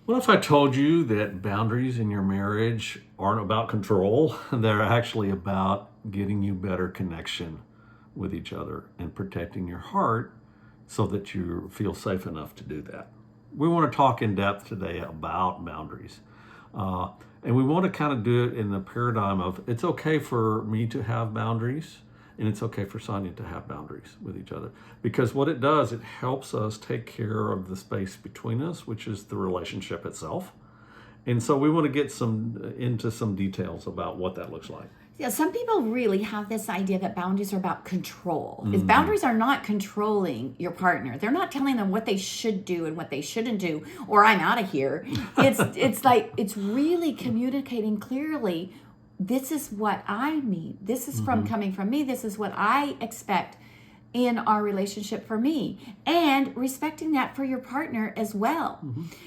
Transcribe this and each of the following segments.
What if I told you that boundaries in your marriage aren't about control? They're actually about getting you better connection with each other and protecting your heart so that you feel safe enough to do that. We want to talk in depth today about boundaries. Uh, and we want to kind of do it in the paradigm of it's okay for me to have boundaries and it's okay for Sonia to have boundaries with each other. Because what it does, it helps us take care of the space between us, which is the relationship itself. And so we want to get into some details about what that looks like. Yeah, some people really have this idea that boundaries are about control. Is boundaries are not controlling your partner. They're not telling them what they should do and what they shouldn't do, or I'm out of here. It's really communicating clearly. This is what I need. This is coming from me. This is what I expect in our relationship for me, and respecting that for your partner as well.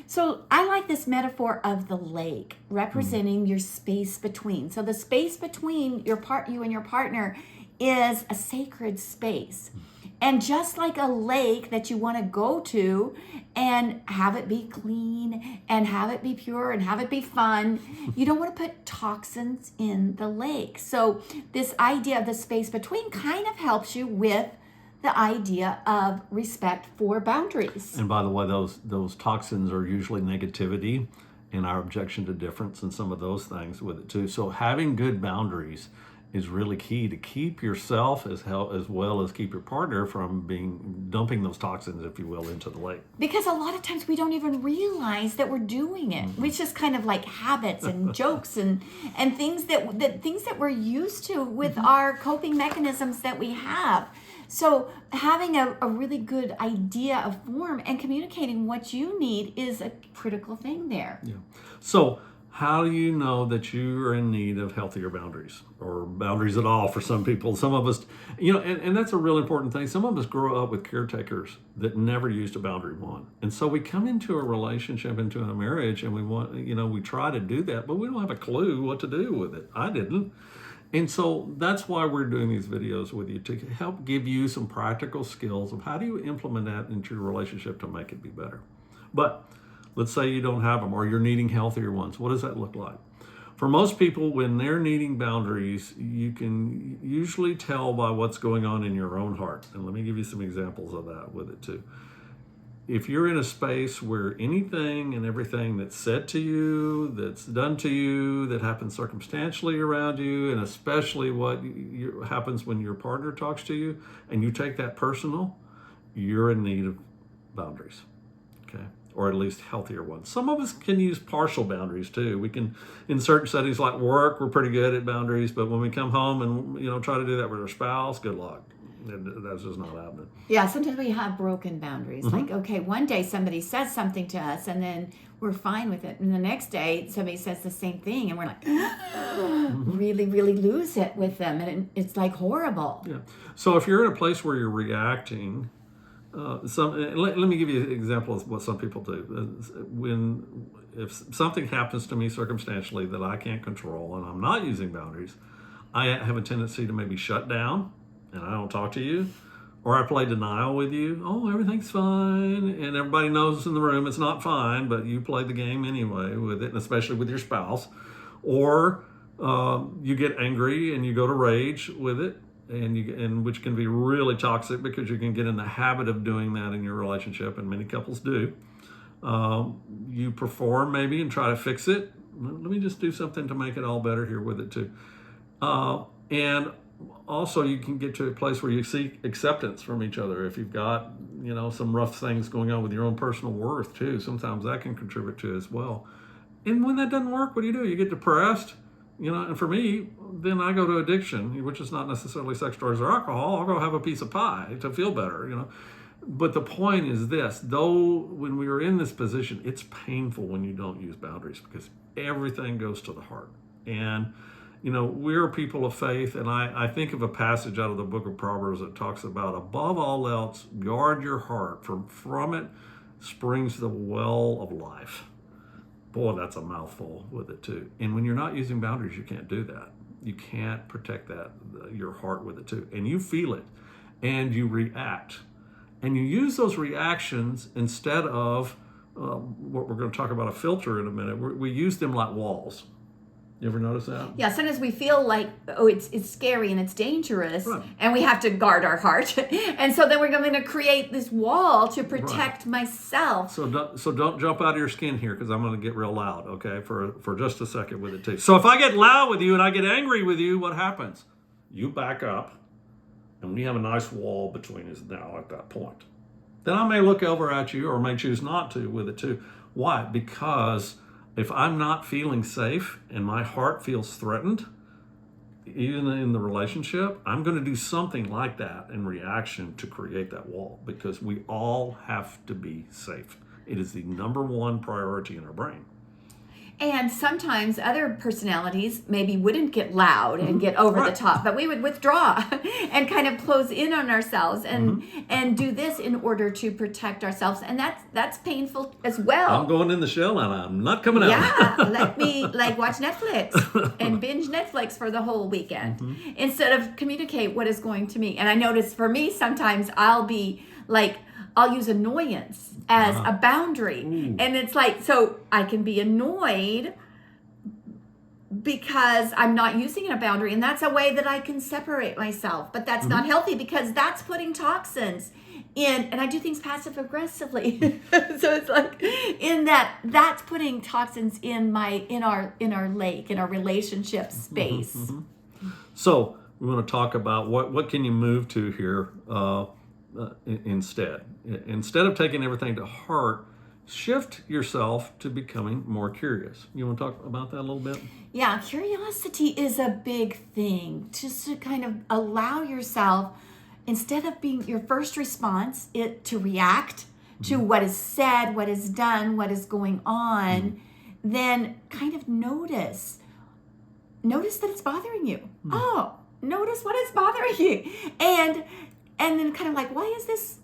So I like this metaphor of the lake representing your space between. So the space between you and your partner is a sacred space. And just like a lake that you want to go to and have it be clean and have it be pure and have it be fun, you don't want to put toxins in the lake. So this idea of the space between kind of helps you with the idea of respect for boundaries. And by the way, those toxins are usually negativity and our objection to difference and some of those things with it too. So having good boundaries is really key to keep yourself as well as keep your partner from dumping those toxins, if you will, into the lake. Because a lot of times we don't even realize that we're doing it. It's just kind of like habits and jokes and things that we're used to with our coping mechanisms that we have. So having a really good idea of form and communicating what you need is a critical thing there. Yeah. So how do you know that you are in need of healthier boundaries or boundaries at all for some people? Some of us, and that's a real important thing. Some of us grow up with caretakers that never used a boundary one. And so we come into a relationship, into a marriage, and we try to do that, but we don't have a clue what to do with it. I didn't. And so that's why we're doing these videos with you, to help give you some practical skills of how do you implement that into your relationship to make it be better. But let's say you don't have them or you're needing healthier ones. What does that look like? For most people, when they're needing boundaries, you can usually tell by what's going on in your own heart. And let me give you some examples of that with it too. If you're in a space where anything and everything that's said to you, that's done to you, that happens circumstantially around you, and especially what happens when your partner talks to you, and you take that personal, you're in need of boundaries, okay? Or at least healthier ones. Some of us can use partial boundaries too. We can, in certain settings like work, we're pretty good at boundaries, but when we come home and try to do that with our spouse, good luck. That's just not happening. Yeah, sometimes we have broken boundaries. Like, okay, one day somebody says something to us and then we're fine with it. And the next day somebody says the same thing and we're like, really, really lose it with them. And it's like horrible. Yeah. So if you're in a place where you're reacting, let me give you an example of what some people do. If something happens to me circumstantially that I can't control and I'm not using boundaries, I have a tendency to maybe shut down and I don't talk to you, or I play denial with you. Oh, everything's fine, and everybody knows in the room it's not fine, but you play the game anyway with it, and especially with your spouse. Or you get angry and you go to rage with it, and which can be really toxic because you can get in the habit of doing that in your relationship, and many couples do. You perform maybe and try to fix it. Let me just do something to make it all better here with it too. And also, you can get to a place where you seek acceptance from each other. If you've got, some rough things going on with your own personal worth too, sometimes that can contribute to it as well. And when that doesn't work, what do? You get depressed, and for me, then I go to addiction, which is not necessarily sex, drugs, or alcohol. I'll go have a piece of pie to feel better, But the point is this, though, when we are in this position, it's painful when you don't use boundaries because everything goes to the heart. And we're people of faith, and I think of a passage out of the book of Proverbs that talks about, above all else, guard your heart, for from it springs the well of life. Boy, that's a mouthful with it too. And when you're not using boundaries, you can't do that. You can't protect your heart with it too. And you feel it, and you react. And you use those reactions instead of what we're going to talk about a filter in a minute. We use them like walls. You ever notice that? Yeah, sometimes we feel like, oh, it's scary and it's dangerous, Right. and we have to guard our heart. And so then we're going to create this wall to protect myself. So don't jump out of your skin here, because I'm going to get real loud, okay, for just a second with it too. So if I get loud with you and I get angry with you, what happens? You back up, and we have a nice wall between us now at that point. Then I may look over at you, or may choose not to with it too. Why? Because if I'm not feeling safe and my heart feels threatened, even in the relationship, I'm going to do something like that in reaction to create that wall, because we all have to be safe. It is the number one priority in our brain. And sometimes other personalities maybe wouldn't get loud and get over the top, but we would withdraw and kind of close in on ourselves and do this in order to protect ourselves. And that's painful as well. I'm going in the shell and I'm not coming out. Yeah, let me watch Netflix and binge Netflix for the whole weekend instead of communicate what is going to me. And I notice for me, sometimes I'll use annoyance as a boundary. Ooh. And it's like, so I can be annoyed because I'm not using a boundary. And that's a way that I can separate myself. But that's not healthy, because that's putting toxins in. And I do things passive aggressively. So it's like that's putting toxins in our lake, in our relationship space. So we want to talk about what can you move to here instead. Instead of taking everything to heart, shift yourself to becoming more curious. You want to talk about that a little bit? Yeah, curiosity is a big thing. Just to kind of allow yourself, instead of being your first response, to react to what is said, what is done, what is going on, then kind of notice that it's bothering you. Oh, notice what is bothering you. And then kind of like, why is this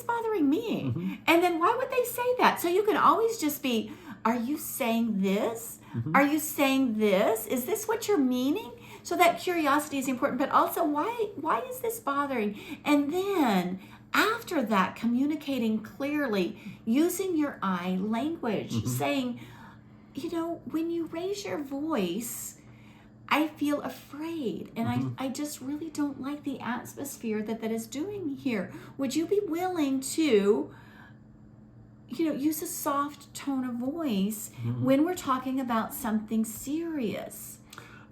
bothering me? And then why would they say that? So you can always just be, are you saying this? Are you saying this? Is this what you're meaning? So that curiosity is important, but also why is this bothering? And then after that, communicating clearly, using your I language, saying, when you raise your voice, I feel afraid, and I just really don't like the atmosphere that is doing here. Would you be willing to, use a soft tone of voice when we're talking about something serious?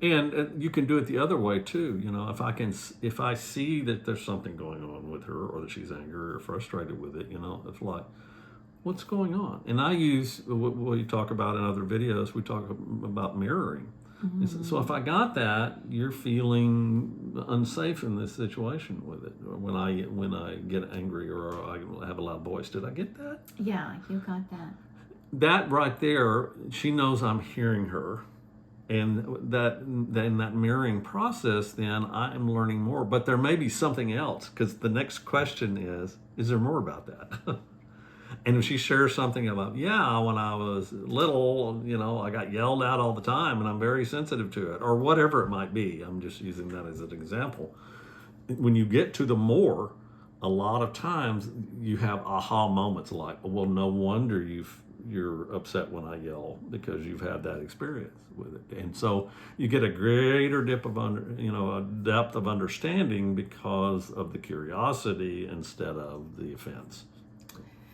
And you can do it the other way too. If I see that there's something going on with her, or that she's angry or frustrated with it, it's like, what's going on? And I use what we talk about in other videos. We talk about mirroring. So if I got that, you're feeling unsafe in this situation with it, or when I get angry or I have a loud voice. Did I get that? Yeah, you got that. That right there, she knows I'm hearing her, and that mirroring process, then I am learning more. But there may be something else, because the next question is there more about that? And if she shares something about, when I was little, I got yelled at all the time and I'm very sensitive to it, or whatever it might be. I'm just using that as an example. When you get to the more, a lot of times you have aha moments like, well, no wonder you're upset when I yell, because you've had that experience with it. And so you get a greater depth of understanding because of the curiosity instead of the offense.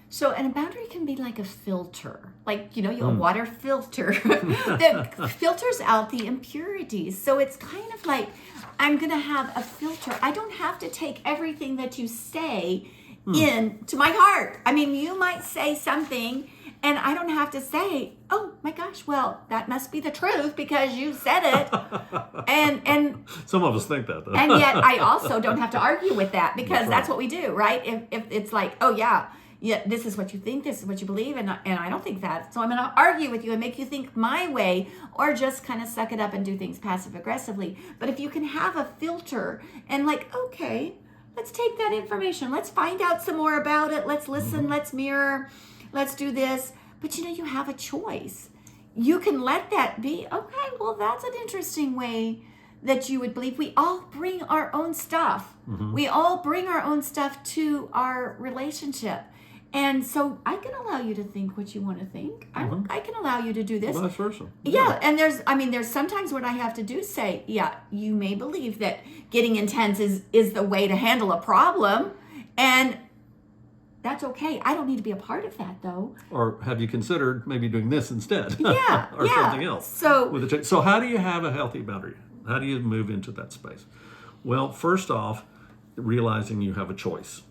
So, and a boundary can be like a filter, a water filter that filters out the impurities. So it's kind of like, I'm going to have a filter. I don't have to take everything that you say into my heart. I mean, you might say something and I don't have to say, oh my gosh, well, that must be the truth because you said it. And some of us think that, though. And yet I also don't have to argue with that, because that's what we do, right? If it's like, oh yeah, this is what you think, this is what you believe, and I don't think that. So I'm going to argue with you and make you think my way, or just kind of suck it up and do things passive aggressively. But if you can have a filter and okay, let's take that information. Let's find out some more about it. Let's listen. Let's mirror. Let's do this. But you have a choice. You can let that be, okay, well, that's an interesting way that you would believe. We all bring our own stuff. We all bring our own stuff to our relationship. And so I can allow you to think what you want to think. I can allow you to do this. Vice versa. Yeah, and there's sometimes what I have to do is say, yeah, you may believe that getting intense is the way to handle a problem, and that's okay. I don't need to be a part of that, though. Or have you considered maybe doing this instead? Yeah, or something else. So, so how do you have a healthy boundary? How do you move into that space? Well, first off, realizing you have a choice.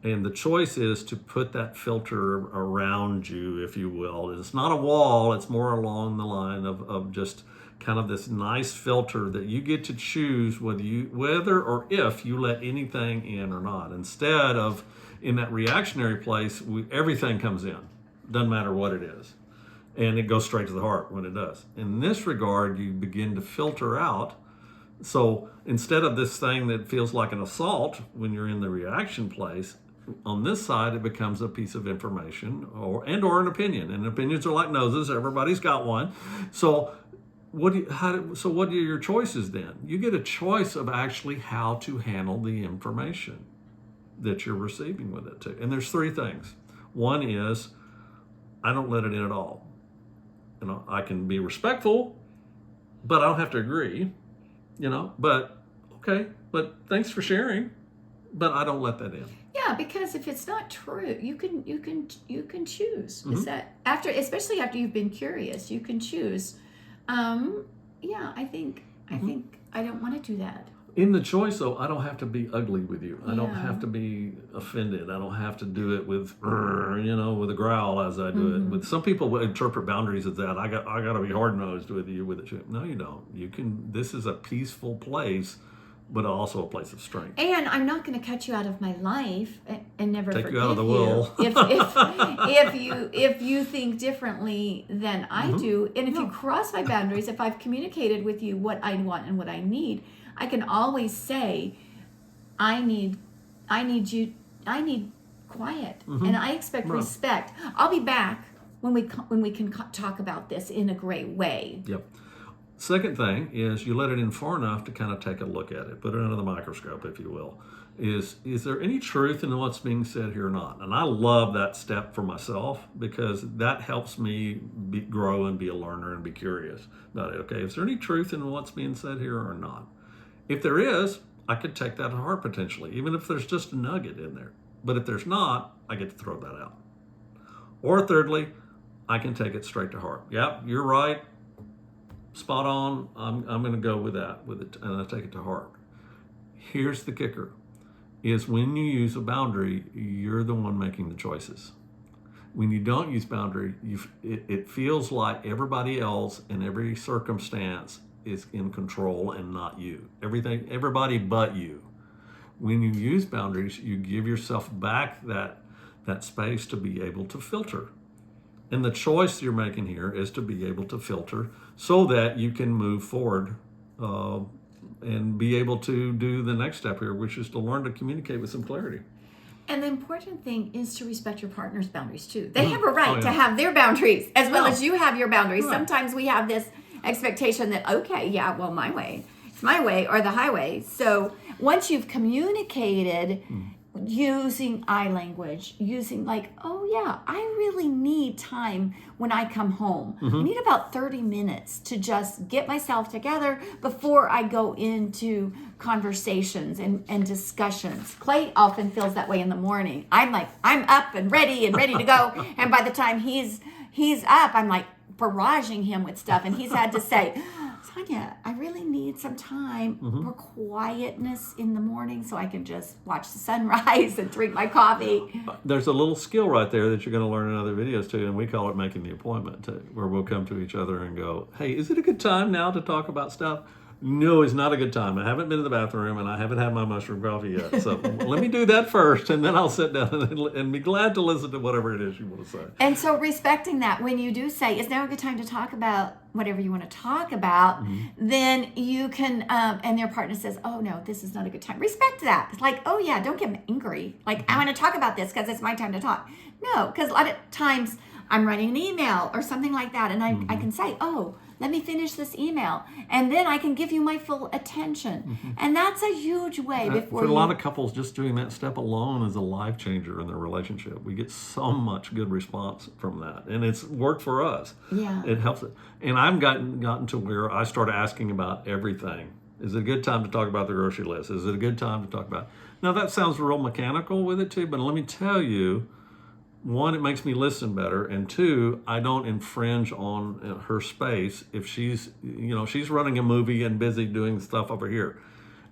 And the choice is to put that filter around you, if you will. It's not a wall, it's more along the line of just kind of this nice filter that you get to choose whether or if you let anything in or not. Instead of in that reactionary place, everything comes in. Doesn't matter what it is. And it goes straight to the heart when it does. In this regard, you begin to filter out. So instead of this thing that feels like an assault when you're in the reaction place, on this side, it becomes a piece of information or an opinion. And opinions are like noses. Everybody's got one. So what are your choices then? You get a choice of actually how to handle the information that you're receiving with it too. And there's three things. One is, I don't let it in at all. I can be respectful, but I don't have to agree, but okay, but thanks for sharing, but I don't let that in. Yeah, because if it's not true, you can choose. Is that especially after you've been curious, you can choose. I think I don't want to do that. In the choice, though, I don't have to be ugly with you. I don't have to be offended. I don't have to do it with a growl as I do it. With some people interpret boundaries as that. I got to be hard nosed with you with it. No, you don't. You can. This is a peaceful place, but also a place of strength. And I'm not going to cut you out of my life and never take forgive you out of the will. if you think differently than I do, and if you cross my boundaries, if I've communicated with you what I want and what I need, I can always say, I need quiet, and I expect respect. I'll be back when we can talk about this in a great way. Yep. Second thing is you let it in far enough to kind of take a look at it, put it under the microscope, if you will. Is there any truth in what's being said here or not? And I love that step for myself because that helps me grow and be a learner and be curious about it. Okay, is there any truth in what's being said here or not? If there is, I could take that to heart potentially, even if there's just a nugget in there. But if there's not, I get to throw that out. Or thirdly, I can take it straight to heart. Yep, you're right. Spot on. I'm going to go with that, and I take it to heart. Here's the kicker: is when you use a boundary, you're the one making the choices. When you don't use boundary, it feels like everybody else in every circumstance is in control and not you. Everybody but you. When you use boundaries, you give yourself back that space to be able to filter. And the choice you're making here is to be able to filter so that you can move forward and be able to do the next step here, which is to learn to communicate with some clarity. And the important thing is to respect your partner's boundaries too. They have a right to have their boundaries as well as you have your boundaries. Right. Sometimes we have this expectation that, my way. It's my way or the highway. So once you've communicated using I language, using I really need time when I come home. I need about 30 minutes to just get myself together before I go into conversations and discussions. Clay often feels that way in the morning. I'm up and ready to go. And by the time he's up, I'm like barraging him with stuff. And he's had to say, Sonia, I really need some time for quietness in the morning so I can just watch the sunrise and drink my coffee. There's a little skill right there that you're going to learn in other videos too, and we call it making the appointment, where we'll come to each other and go, hey, is it a good time now to talk about stuff? No, it's not a good time. I haven't been to the bathroom and I haven't had my mushroom coffee yet. So let me do that first, and then I'll sit down and be glad to listen to whatever it is you want to say. And so respecting that, when you do say, is now a good time to talk about whatever you want to talk about, then you can, and your partner says, oh no, this is not a good time. Respect that. It's like, oh yeah, don't get angry. I want to talk about this because it's my time to talk. No, because a lot of times I'm writing an email or something like that, and I can say, oh, let me finish this email, and then I can give you my full attention. And that's a huge way before For a lot of couples, just doing that step alone is a life changer in their relationship. We get so much good response from that, and it's worked for us. Yeah. It helps it. And I've gotten to where I start asking about everything. Is it a good time to talk about the grocery list? Is it a good time to talk about? Now that sounds real mechanical with it too, but let me tell you, one, it makes me listen better, and two, I don't infringe on her space if she's running a movie and busy doing stuff over here.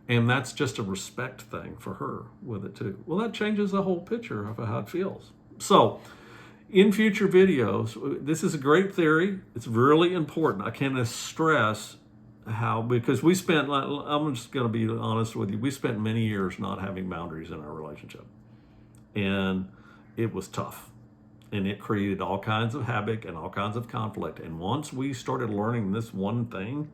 And that's just a respect thing for her with it too. Well, that changes the whole picture of how it feels. So in future videos, this is a great theory. It's really important. I can't stress how, because we spent, I'm just going to be honest with you, we spent many years not having boundaries in our relationship. And it was tough. And it created all kinds of havoc and all kinds of conflict. And once we started learning this one thing,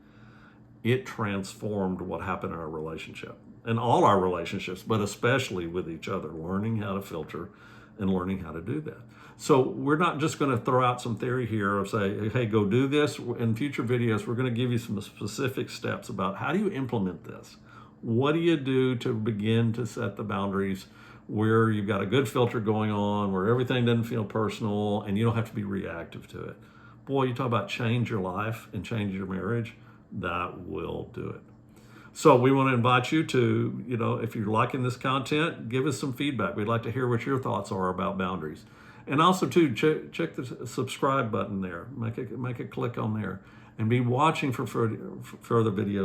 it transformed what happened in our relationship. And all our relationships, but especially with each other, learning how to filter and learning how to do that. So we're not just going to throw out some theory here of say, hey, go do this. In future videos, we're going to give you some specific steps about how do you implement this? What do you do to begin to set the boundaries where you've got a good filter going on, where everything doesn't feel personal and you don't have to be reactive to it. Boy, you talk about change your life and change your marriage, that will do it. So we want to invite you to, if you're liking this content, give us some feedback. We'd like to hear what your thoughts are about boundaries. And also too, check the subscribe button there. Make a click on there and be watching for further videos